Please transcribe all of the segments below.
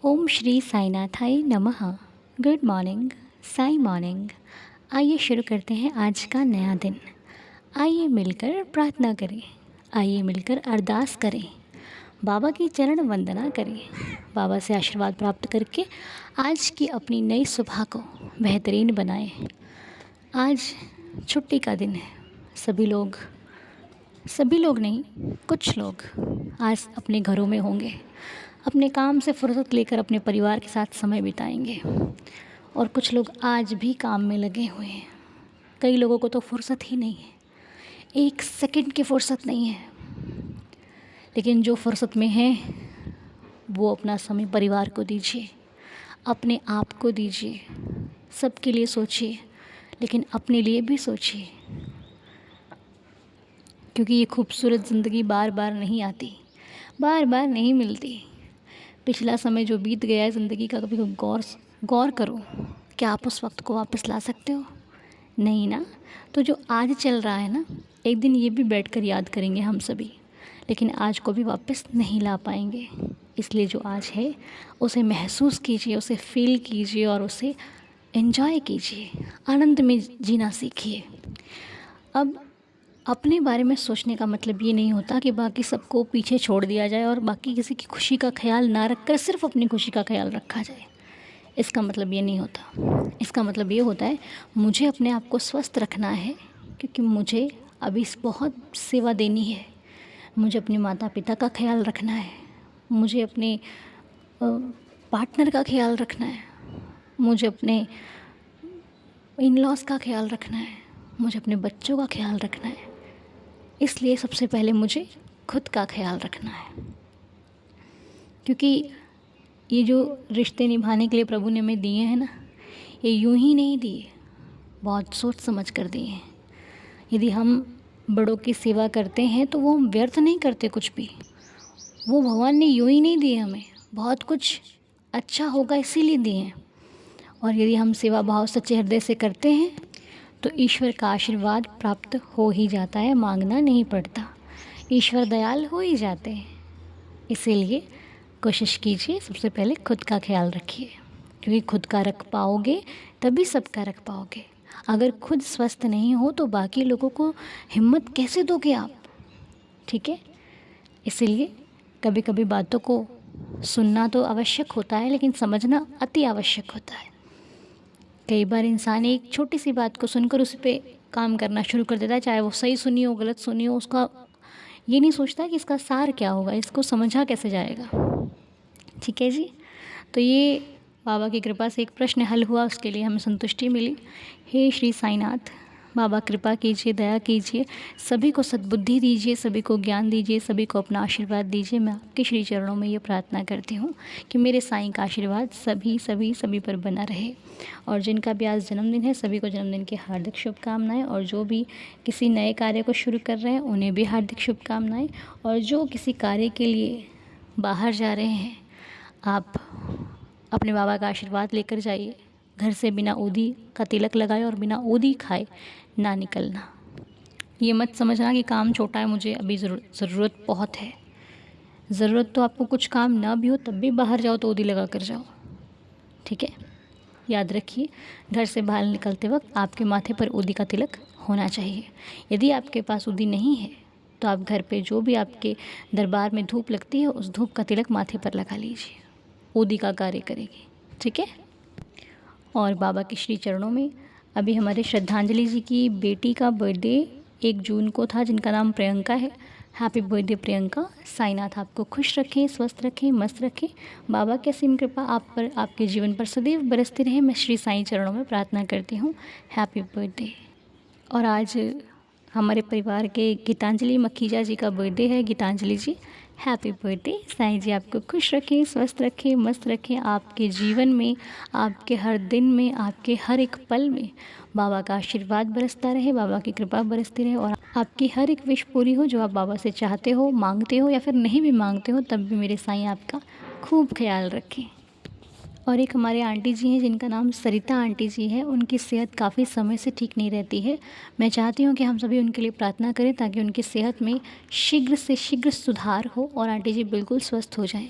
ओम श्री साईनाथाय नमः। Good morning, Sai morning. आइए शुरू करते हैं आज का नया दिन। आइए मिलकर प्रार्थना करें, आइए मिलकर अरदास करें, बाबा की चरण वंदना करें, बाबा से आशीर्वाद प्राप्त करके आज की अपनी नई सुबह को बेहतरीन बनाएं। आज छुट्टी का दिन है। सभी लोग नहीं, कुछ लोग आज अपने घरों में होंगे, अपने काम से फुर्सत लेकर अपने परिवार के साथ समय बिताएंगे। और कुछ लोग आज भी काम में लगे हुए हैं। कई लोगों को तो फुर्सत ही नहीं है, एक सेकंड की फुर्सत नहीं है। लेकिन जो फुर्सत में है वो अपना समय परिवार को दीजिए, अपने आप को दीजिए। सबके लिए सोचिए, लेकिन अपने लिए भी सोचिए, क्योंकि ये खूबसूरत ज़िंदगी बार बार नहीं आती, बार बार नहीं मिलती। पिछला समय जो बीत गया है ज़िंदगी का, कभी गौर करो। क्या आप उस वक्त को वापस ला सकते हो? नहीं ना। तो जो आज चल रहा है ना, एक दिन ये भी बैठकर याद करेंगे हम सभी, लेकिन आज को भी वापस नहीं ला पाएंगे। इसलिए जो आज है उसे महसूस कीजिए, उसे फील कीजिए और उसे एंजॉय कीजिए, आनंद में जीना सीखिए। अब अपने बारे में सोचने का मतलब ये नहीं होता कि बाकी सबको पीछे छोड़ दिया जाए और बाकी किसी की खुशी का ख्याल ना रखकर सिर्फ अपनी खुशी का ख्याल रखा जाए। इसका मतलब ये नहीं होता। इसका मतलब ये होता है मुझे अपने आप को स्वस्थ रखना है, क्योंकि मुझे अभी बहुत सेवा देनी है। मुझे अपने माता पिता का ख्याल रखना है, मुझे अपने पार्टनर का ख्याल रखना है, मुझे अपने इन लॉज का ख्याल रखना है, मुझे अपने बच्चों का ख्याल रखना है। इसलिए सबसे पहले मुझे खुद का ख्याल रखना है, क्योंकि ये जो रिश्ते निभाने के लिए प्रभु ने हमें दिए हैं ना, ये यूं ही नहीं दिए, बहुत सोच समझ कर दिए हैं। यदि हम बड़ों की सेवा करते हैं तो वो हम व्यर्थ नहीं करते कुछ भी। वो भगवान ने यूं ही नहीं दिए हमें, बहुत कुछ अच्छा होगा इसीलिए दिए हैं। और यदि हम सेवा भाव सच्चे हृदय से करते हैं तो ईश्वर का आशीर्वाद प्राप्त हो ही जाता है, मांगना नहीं पड़ता। ईश्वर दयाल हो ही जाते हैं। इसीलिए कोशिश कीजिए, सबसे पहले खुद का ख्याल रखिए, क्योंकि खुद का रख पाओगे तभी सबका रख पाओगे। अगर खुद स्वस्थ नहीं हो तो बाकी लोगों को हिम्मत कैसे दोगे आप? ठीक है। इसीलिए कभी कभी बातों को सुनना तो आवश्यक होता है, लेकिन समझना अति आवश्यक होता है। कई बार इंसान एक छोटी सी बात को सुनकर उस पर काम करना शुरू कर देता है, चाहे वो सही सुनी हो गलत सुनी हो। उसका ये नहीं सोचता कि इसका सार क्या होगा, इसको समझा कैसे जाएगा। ठीक है जी। तो ये बाबा की कृपा से एक प्रश्न हल हुआ, उसके लिए हमें संतुष्टि मिली। हे श्री साईनाथ, बाबा कृपा कीजिए, दया कीजिए, सभी को सद्बुद्धि दीजिए, सभी को ज्ञान दीजिए, सभी को अपना आशीर्वाद दीजिए। मैं आपके श्री चरणों में ये प्रार्थना करती हूँ कि मेरे साईं का आशीर्वाद सभी पर बना रहे। और जिनका भी आज जन्मदिन है, सभी को जन्मदिन की हार्दिक शुभकामनाएं। और जो भी किसी नए कार्य को शुरू कर रहे हैं उन्हें भी हार्दिक शुभकामनाएं। और जो किसी कार्य के लिए बाहर जा रहे हैं, आप अपने बाबा का आशीर्वाद लेकर जाइए। घर से बिना ऊदी का तिलक लगाए और बिना ऊदी खाए ना निकलना। ये मत समझना कि काम छोटा है, मुझे अभी ज़रूरत बहुत है। ज़रूरत तो आपको कुछ काम ना भी हो तब भी बाहर जाओ तो ऊदी लगा कर जाओ। ठीक है। याद रखिए, घर से बाहर निकलते वक्त आपके माथे पर ऊदी का तिलक होना चाहिए। यदि आपके पास ऊदी नहीं है तो आप घर पे जो भी आपके दरबार में धूप लगती है, उस धूप का तिलक माथे पर लगा लीजिए। ऊदी का कार्य करेगी। ठीक है। और बाबा के श्री चरणों में अभी हमारे श्रद्धांजलि जी की बेटी का बर्थडे 1 जून को था, जिनका नाम प्रियंका है। Happy birthday Priyanka. साईनाथ आपको खुश रखें, स्वस्थ रखें, मस्त रखें। बाबा की असीम कृपा आप पर, आपके जीवन पर सदैव बरसती रहे, मैं श्री साईं चरणों में प्रार्थना करती हूँ। Happy birthday. और आज हमारे परिवार के गीतांजलि मखीजा जी का बर्थडे है। गीतांजलि जी, हैप्पी बर्थडे। साईं जी आपको खुश रखें, स्वस्थ रखें, मस्त रखें। आपके जीवन में, आपके हर दिन में, आपके हर एक पल में बाबा का आशीर्वाद बरसता रहे, बाबा की कृपा बरसती रहे और आपकी हर एक विश पूरी हो जो आप बाबा से चाहते हो, मांगते हो, या फिर नहीं भी मांगते हो तब भी मेरे साईं आपका खूब ख्याल रखें। और एक हमारे आंटी जी हैं जिनका नाम सरिता आंटी जी है। उनकी सेहत काफ़ी समय से ठीक नहीं रहती है। मैं चाहती हूँ कि हम सभी उनके लिए प्रार्थना करें ताकि उनकी सेहत में शीघ्र से शीघ्र सुधार हो और आंटी जी बिल्कुल स्वस्थ हो जाएं।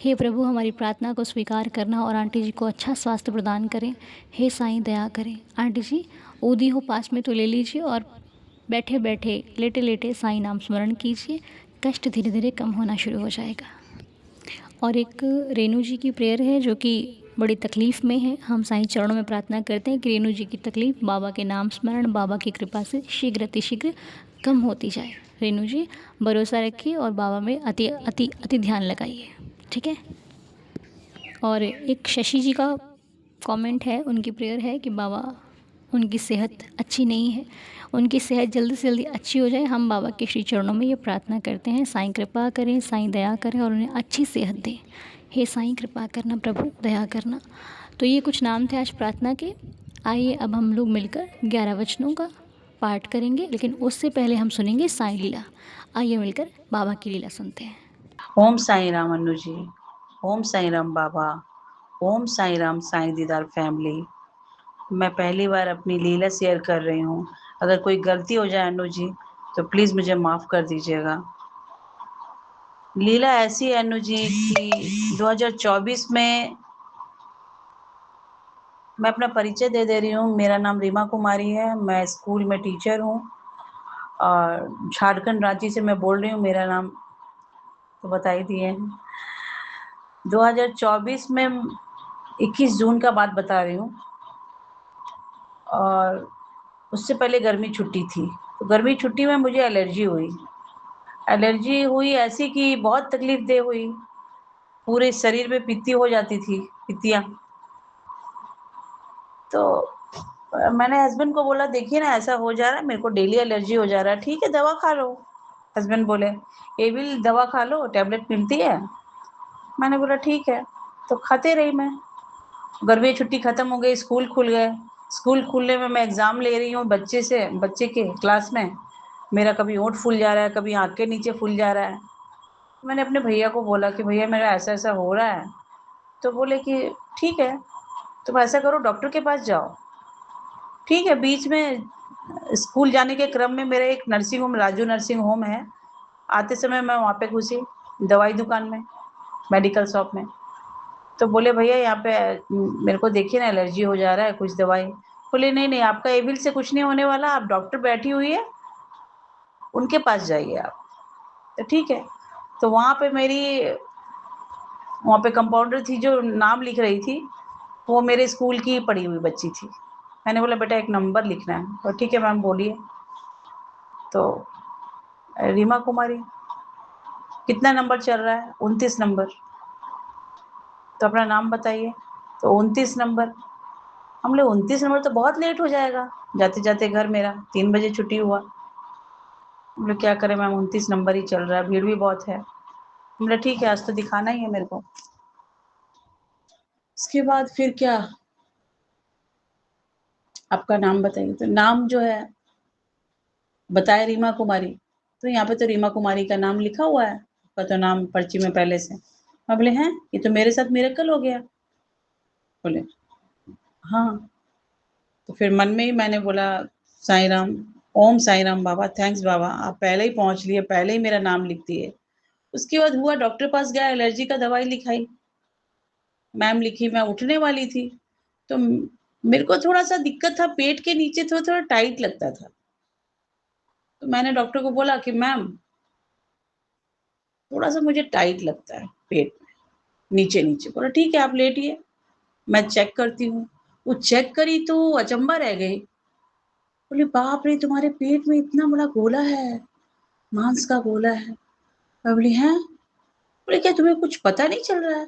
हे प्रभु, हमारी प्रार्थना को स्वीकार करना और आंटी जी को अच्छा स्वास्थ्य प्रदान करें। हे साईं, दया करें। आंटी जी, ऊदी हो पास में तो ले लीजिए और बैठे बैठे लेटे लेटे साईं नाम स्मरण कीजिए। कष्ट धीरे धीरे कम होना शुरू हो जाएगा। और एक रेणु जी की प्रेयर है जो कि बड़ी तकलीफ़ में है। हम साईं चरणों में प्रार्थना करते हैं कि रेणु जी की तकलीफ़ बाबा के नाम स्मरण, बाबा की कृपा से शीघ्र अतिशीघ्र कम होती जाए। रेणु जी, भरोसा रखिए और बाबा में अति अति अति ध्यान लगाइए, ठीक है। और एक शशि जी का कमेंट है, उनकी प्रेयर है कि बाबा, उनकी सेहत अच्छी नहीं है, उनकी सेहत जल्दी से जल्दी अच्छी हो जाए। हम बाबा के श्री चरणों में ये प्रार्थना करते हैं, साईं कृपा करें, साईं दया करें और उन्हें अच्छी सेहत दें। हे साईं, कृपा करना प्रभु, दया करना। तो ये कुछ नाम थे आज प्रार्थना के। आइए अब हम लोग मिलकर 11 वचनों का पाठ करेंगे, लेकिन उससे पहले हम सुनेंगे साईं लीला। आइए मिलकर बाबा की लीला सुनते हैं। ओम साई राम अन्नू जी, ओम साई राम बाबा, ओम साई राम साईं दीदार फैमिली। मैं पहली बार अपनी लीला शेयर कर रही हूँ। अगर कोई गलती हो जाए अन्नू जी तो प्लीज़ मुझे माफ़ कर दीजिएगा। लीला ऐसी है अन्नू जी कि 2024 में मैं अपना परिचय दे रही हूँ। मेरा नाम रीमा कुमारी है, मैं स्कूल में टीचर हूँ और झारखंड रांची से मैं बोल रही हूँ। मेरा नाम तो बता ही दिए हैं। 2024 में 21 जून का बात बता रही हूँ और उससे पहले गर्मी छुट्टी थी। तो गर्मी छुट्टी में मुझे एलर्जी हुई ऐसी कि बहुत तकलीफ़देह हुई। पूरे शरीर में पित्ती हो जाती थी, पित्तियाँ। तो मैंने हस्बैंड को बोला, देखिए ना ऐसा हो जा रहा है, मेरे को डेली एलर्जी हो जा रहा है। ठीक है, दवा खा लो। हस्बैंड बोले, एविल दवा खा लो, टैबलेट मिलती है। मैंने बोला ठीक है, तो खाते रही मैं। गर्मी की छुट्टी ख़त्म हो गई, स्कूल खुल गए। स्कूल खुलने में मैं एग्ज़ाम ले रही हूँ बच्चे के क्लास में। मेरा कभी होंठ फूल जा रहा है, कभी आँख के नीचे फूल जा रहा है। मैंने अपने भैया को बोला कि भैया मेरा ऐसा-ऐसा हो रहा है। तो बोले कि ठीक है, तुम ऐसा करो डॉक्टर के पास जाओ। ठीक है, बीच में स्कूल जाने के क्रम में मेरा एक nursing home, Raju nursing home है। आते समय मैं वहाँ पे घुसी, दवाई दुकान में, मेडिकल शॉप में। तो बोले भैया यहाँ पे मेरे को देखिए ना एलर्जी हो जा रहा है, कुछ दवाई। बोले नहीं नहीं, आपका एविल से कुछ नहीं होने वाला, आप डॉक्टर बैठी हुई है, उनके पास जाइए आप। तो ठीक है, तो वहाँ पे कंपाउंडर थी जो नाम लिख रही थी, वो मेरे स्कूल की पढ़ी हुई बच्ची थी। मैंने बोला बेटा एक नंबर लिखना है। और ठीक है मैम बोलिए। तो रीमा कुमारी, कितना नंबर चल रहा है? 29 नंबर। तो अपना नाम बताइए। तो 29 नंबर। हम बोले 29 नंबर तो बहुत लेट हो जाएगा, जाते जाते घर मेरा 3 बजे छुट्टी हुआ। हम लोग क्या करें मैम, 29 नंबर ही चल रहा है, भीड़ भी बहुत है। हम बोले ठीक है, आज तो दिखाना ही है मेरे को। उसके बाद फिर क्या, आपका नाम बताइए। तो नाम जो है बताया रीमा कुमारी। तो यहाँ पे तो रीमा कुमारी का नाम लिखा हुआ है, आपका तो नाम पर्ची में पहले से। मैं बोले हैं, ये तो मेरे साथ मिरेकल हो गया। बोले हाँ। तो फिर मन में ही मैंने बोला साईं राम, ओम साईं राम बाबा, थैंक्स बाबा, आप पहले ही पहुँच लिए, पहले ही मेरा नाम लिख दिए। उसके बाद हुआ डॉक्टर पास गया, एलर्जी का दवाई लिखाई, मैम लिखी, मैं उठने वाली थी। तो मेरे को थोड़ा-सा दिक्कत था, पेट के नीचे थोड़ा-थोड़ा टाइट लगता था। तो मैंने डॉक्टर को बोला कि मैम थोड़ा-सा मुझे टाइट लगता है पेट में, नीचे-नीचे। बोला ठीक है आप लेटिए, मैं चेक करती हूँ। वो चेक करी तो अचंभा रह गई। बोली बाप रे! तुम्हारे पेट में इतना बड़ा गोला है, मांस का गोला है। मैं बोली हैं? बोले क्या तुम्हें कुछ पता नहीं चल रहा है?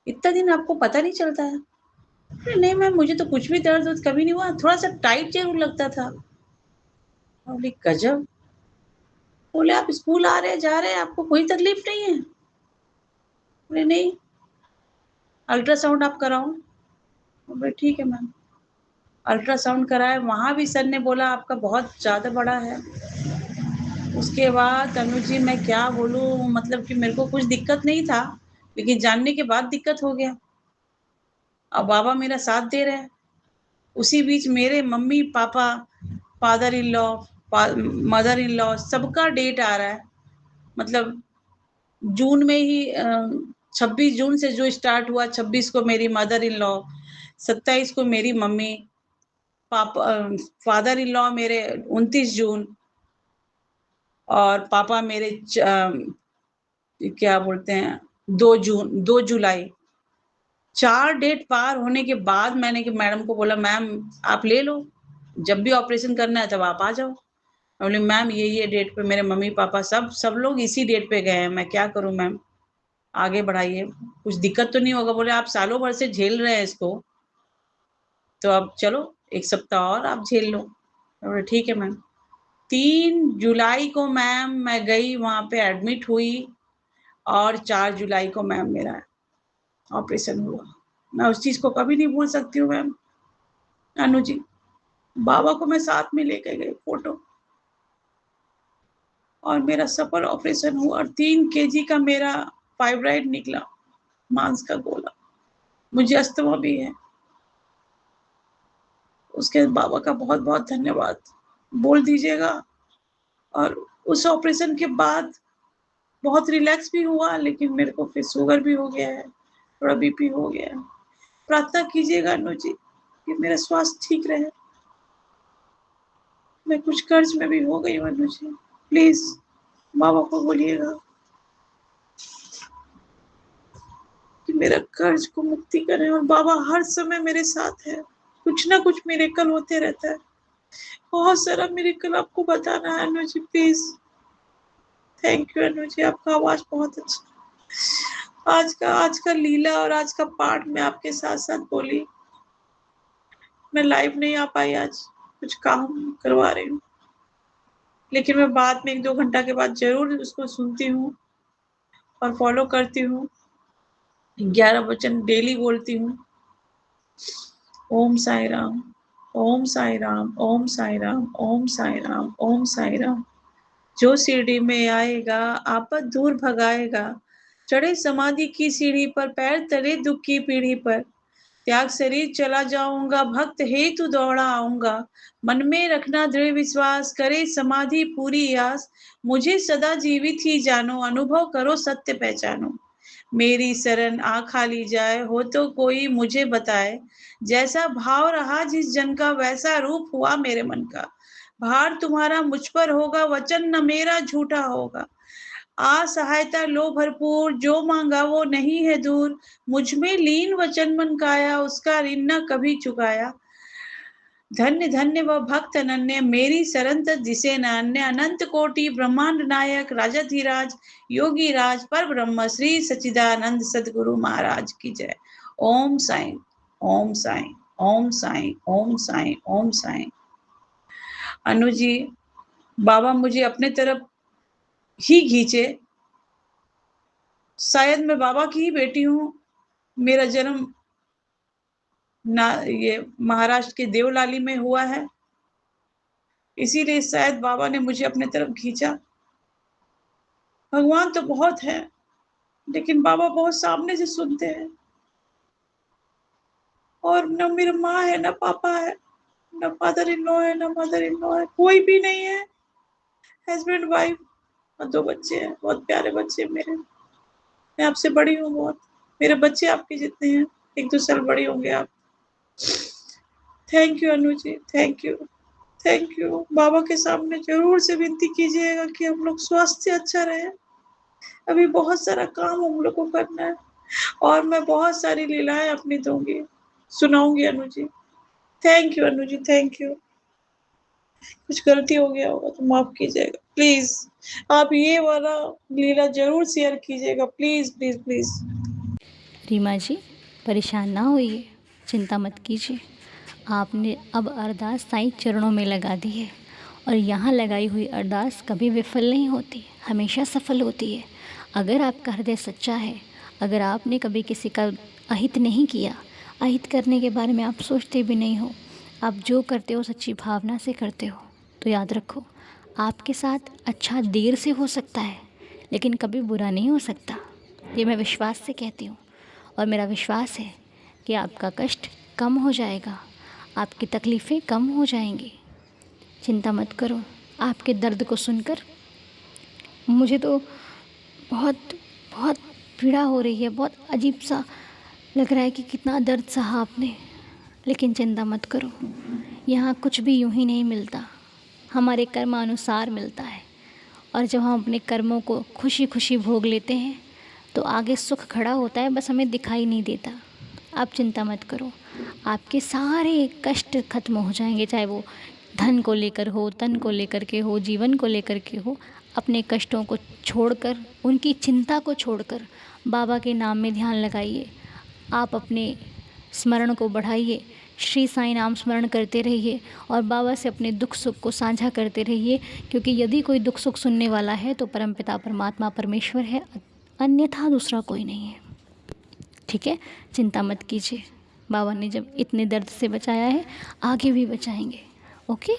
इतना दिन आपको पता नहीं चलता है? बोले नहीं मैम, मुझे तो कुछ भी दर्द-वर्द कभी नहीं हुआ, थोड़ा-सा टाइट ज़रूर लगता था। मैं बोली गज़ब! बोले आप स्कूल आ रहे हैं, जा रहे हैं, आपको कोई तकलीफ नहीं है? बोले नहीं, अल्ट्रासाउंड आप कराओ। मैं बोली ठीक है मैम। अल्ट्रासाउंड कराए, वहाँ भी सर ने बोला आपका बहुत ज़्यादा बड़ा है। उसके बाद तनु जी मैं क्या बोलूँ, मतलब कि मेरे को कुछ दिक्कत नहीं था, लेकिन जानने के बाद दिक्कत हो गया। अब बाबा मेरा साथ दे रहे हैं। उसी बीच मेरे mummy papa, father in law, mother in law सबका डेट आ रहा है। मतलब जून में ही 26 जून से जो स्टार्ट हुआ, 26 को मेरी मदर इन लॉ, 27 को मेरी मम्मी, फादर इन लॉ मेरे 29 जून, और पापा मेरे क्या बोलते हैं 2 जुलाई। 4 डेट पार होने के बाद मैंने कि मैडम को बोला, मैम आप ले लो, जब भी ऑपरेशन करना है तब आप आ जाओ। मैं बोली मैम ये डेट पे मेरे मम्मी-पापा सब लोग इसी डेट पे गए हैं, मैं क्या करूँ मैम? आगे बढ़ाइए, कुछ दिक्कत तो नहीं होगा? बोले आप सालों भर से झेल रहे हैं इसको, तो अब चलो 1 सप्ताह और आप झेल लो। मैं बोली ठीक है मैम। 3 जुलाई को मैम मैं गई, वहाँ पे एडमिट हुई, और 4 जुलाई को मैम मेरा ऑपरेशन हुआ। मैं उस चीज़ को कभी नहीं भूल सकती हूँ मैम। अनु जी, बाबा को मैं साथ में लेके गई फ़ोटो, और मेरा सफल ऑपरेशन हुआ, और 3 केजी का मेरा फाइब्रॉइड निकला, मांस का गोला। मुझे अस्थमा भी है। उसके बाबा का बहुत-बहुत धन्यवाद बोल दीजिएगा। और उस ऑपरेशन के बाद बहुत रिलैक्स भी हुआ, लेकिन मेरे को फिर शुगर भी हो गया है, थोड़ा बीपी हो गया है। प्रार्थना कीजिएगा अनु जी कि मेरा स्वास्थ्य ठीक रहे। मैं कुछ कर्ज में भी हो गई हूँ अनु जी, प्लीज़ बाबा को बोलिएगा कि मेरा कर्ज को मुक्ति करें, और बाबा हर समय मेरे साथ है। कुछ ना कुछ मिरेकल होते रहता है। बहुत सारा मिरेकल आपको बताना है Anu ji, please. Thank you Anu जी, आपका आवाज़ बहुत अच्छा। आज का लीला और आज का पाठ मैं आपके साथ-साथ बोली। मैं लाइव नहीं आ पाई आज, कुछ काम करवा रही हूँ। लेकिन मैं बाद में 1-2 घंटा के बाद ज़रूर उसको सुनती हूँ और फ़ॉलो करती हूँ। 11 वचन डेली बोलती हूँ। ओम साई राम, ओम साई राम, ओम साई राम, ओम साई राम, ओम साई राम। जो शिरडी में आएगा आपद दूर भगाएगा, चढ़े समाधि की सीढ़ी पर, पैर तले दुख की पीढ़ी पर, त्याग शरीर चला जाऊंगा, भक्त हेतु दौड़ा आऊंगा, मन में रखना दृढ़ विश्वास, करे समाधि पूरी आस, मुझे सदा जीवित ही जानो, अनुभव करो सत्य पहचानो। मेरी शरण आ खाली जाए, हो तो कोई मुझे बताए, जैसा भाव रहा जिस जन का, वैसा रूप हुआ मेरे मन का। भार तुम्हारा मुझ पर होगा, वचन न मेरा झूठा होगा। आ सहायता लो भरपूर, जो मांगा वो नहीं है दूर, मुझ में लीन वचन मन काया, उसका ऋण न कभी चुकाया। धन्य धन्य वह भक्त अनन्य, मेरी शरण तज जिसे न अन्य, अनंत कोटि ब्रह्मांड नायक, राजाधिराज योगी राज, पर ब्रह्म श्री सच्चिदानंद सदगुरु महाराज की जय। ओम साईं, ओम साईं, ओम साईं, ओम साईं, ओम साईं। अनु जी, बाबा मुझे अपने तरफ ही खींचे। शायद मैं बाबा की ही बेटी हूँ। मेरा जन्म ना ये महाराष्ट्र के देवलाली में हुआ है, इसीलिए शायद बाबा ने मुझे अपने तरफ खींचा। भगवान तो बहुत है, लेकिन बाबा बहुत सामने से सुनते हैं। और न मेरी माँ है, न पापा है, न फादर इन लॉ है, न मदर इन लॉ है, कोई भी नहीं है। हस्बैंड वाइफ और 2 बच्चे हैं, बहुत प्यारे बच्चे मेरे। मैं आपसे बड़ी हूँ बहुत, मेरे बच्चे आपके जितने हैं, 1-2 साल बड़े होंगे आप। Thank you Anu ji, thank you, thank you. बाबा के सामने ज़रूर से विनती कीजिएगा कि हम लोग स्वास्थ्य अच्छा रहे। अभी बहुत सारा काम हम लोग को करना है, और मैं बहुत सारी लीलाएँ अपनी दूँगी, सुनाऊँगी Anu ji. Thank you Anu ji, thank you. कुछ गलती हो गया होगा तो माफ़ कीजिएगा। प्लीज़, आप ये वाला लीला ज़रूर शेयर कीजिएगा, प्लीज़, प्लीज़, प्लीज़। रीमा जी, परेशान ना होइए, चिंता मत कीजिए। आपने अब अरदास साईं चरणों में लगा दी है, और यहाँ लगाई हुई अरदास कभी विफल नहीं होती, हमेशा सफल होती है। अगर आपका हृदय सच्चा है, अगर आपने कभी किसी का अहित नहीं किया, अहित करने के बारे में आप सोचते भी नहीं हो, आप जो करते हो सच्ची भावना से करते हो, तो याद रखो, आपके साथ अच्छा देर से हो सकता है, लेकिन कभी बुरा नहीं हो सकता। ये मैं विश्वास से कहती हूँ, और मेरा विश्वास है कि आपका कष्ट कम हो जाएगा, आपकी तकलीफ़ें कम हो जाएंगी। चिंता मत करो। आपके दर्द को सुनकर मुझे तो बहुत बहुत पीड़ा हो रही है, बहुत अजीब सा लग रहा है कि कितना दर्द सहा आपने, लेकिन चिंता मत करो, यहाँ कुछ भी यूं ही नहीं मिलता, हमारे कर्मानुसार मिलता है। और जब हम अपने कर्मों को खुशी खुशी भोग लेते हैं तो आगे सुख खड़ा होता है, बस हमें दिखाई नहीं देता। आप चिंता मत करो, आपके सारे कष्ट खत्म हो जाएंगे, चाहे वो धन को लेकर हो, तन को लेकर के हो, जीवन को लेकर के हो। अपने कष्टों को छोड़कर, उनकी चिंता को छोड़कर बाबा के नाम में ध्यान लगाइए। आप अपने स्मरण को बढ़ाइए, श्री साईं नाम स्मरण करते रहिए और बाबा से अपने दुख सुख को साझा करते रहिए, क्योंकि यदि कोई दुख सुख सुनने वाला है तो परमपिता परमात्मा परमेश्वर है, अन्यथा दूसरा कोई नहीं है। ठीक है, चिंता मत कीजिए, बाबा ने जब इतने दर्द से बचाया है आगे भी बचाएंगे। ओके,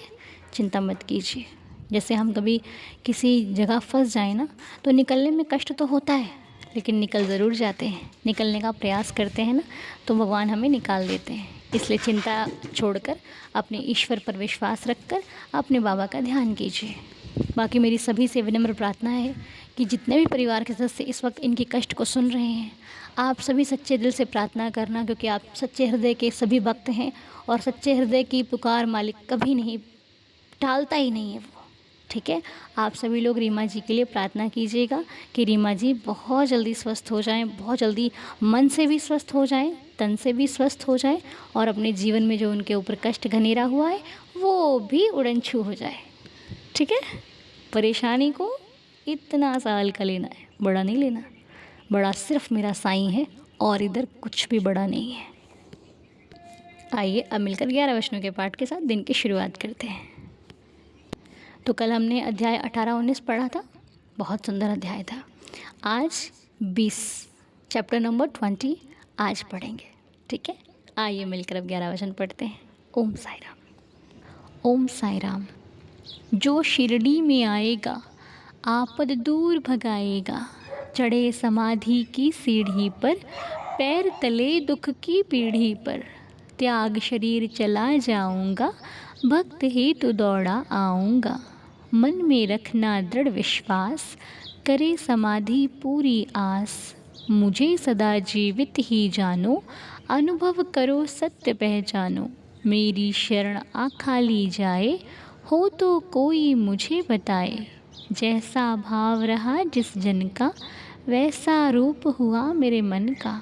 चिंता मत कीजिए। जैसे हम कभी किसी जगह फंस जाए ना, तो निकलने में कष्ट तो होता है, लेकिन निकल ज़रूर जाते हैं, निकलने का प्रयास करते हैं ना, तो भगवान हमें निकाल देते हैं। इसलिए चिंता छोड़कर अपने ईश्वर पर विश्वास रखकर अपने बाबा का ध्यान कीजिए। बाकी मेरी सभी से विनम्र प्रार्थना है कि जितने भी परिवार के सदस्य इस वक्त इनके कष्ट को सुन रहे हैं, आप सभी सच्चे दिल से प्रार्थना करना, क्योंकि आप सच्चे हृदय के सभी भक्त हैं और सच्चे हृदय की पुकार मालिक कभी नहीं टालता ही नहीं है वो। ठीक है, आप सभी लोग रीमा जी के लिए प्रार्थना कीजिएगा कि रीमा जी बहुत जल्दी स्वस्थ हो जाएं, बहुत जल्दी मन से भी स्वस्थ हो जाएं, तन से भी स्वस्थ हो जाएं और अपने जीवन में जो उनके ऊपर कष्ट घनेरा हुआ है वो भी उड़न छू हो जाए। ठीक है, परेशानी को इतना सा हल्का लेना है, बड़ा नहीं लेना। बड़ा सिर्फ मेरा साईं है और इधर कुछ भी बड़ा नहीं है। आइए अब मिलकर 11 वचनों के पाठ के साथ दिन की शुरुआत करते हैं। तो कल हमने अध्याय 18-19 पढ़ा था, बहुत सुंदर अध्याय था। आज 20 चैप्टर नंबर 20 आज पढ़ेंगे। ठीक है, आइए मिलकर अब 11 वचन पढ़ते हैं। ओम साई राम। ओम साई राम। जो शिरडी में आएगा आपद दूर भगाएगा, चढ़े समाधि की सीढ़ी पर, पैर तले दुख की पीढ़ी पर, त्याग शरीर चला जाऊंगा, भक्त ही तो दौड़ा आऊंगा, मन में रखना दृढ़ विश्वास, करे समाधि पूरी आस, मुझे सदा जीवित ही जानो, अनुभव करो सत्य पहचानो, मेरी शरण आ खाली जाए, हो तो कोई मुझे बताए, जैसा भाव रहा जिस जन का, वैसा रूप हुआ मेरे मन का,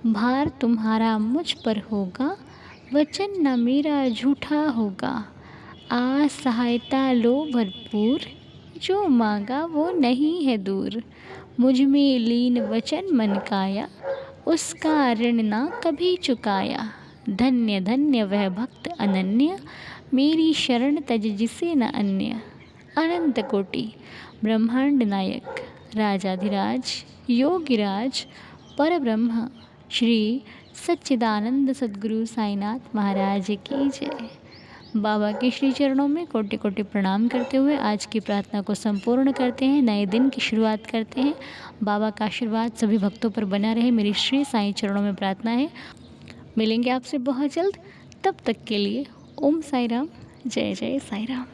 भार तुम्हारा मुझ पर होगा, वचन न मेरा झूठा होगा, आस सहायता लो भरपूर, जो मांगा वो नहीं है दूर, मुझ में लीन वचन मन काया, उसका ऋण ना कभी चुकाया, धन्य धन्य वह भक्त अनन्य, मेरी शरण तज जिसे न अन्य, अनंत कोटि ब्रह्मांड नायक, राजाधिराज योगिराज परब्रह्म श्री सच्चिदानंद सद्गुरु साईनाथ महाराज की जय। बाबा के श्री चरणों में कोटि कोटि प्रणाम करते हुए आज की प्रार्थना को संपूर्ण करते हैं, नए दिन की शुरुआत करते हैं। बाबा का आशीर्वाद सभी भक्तों पर बना रहे, मेरी श्री साईं चरणों में प्रार्थना है। मिलेंगे आपसे बहुत जल्द, तब तक के लिए ओम साई राम, जय जय साई राम।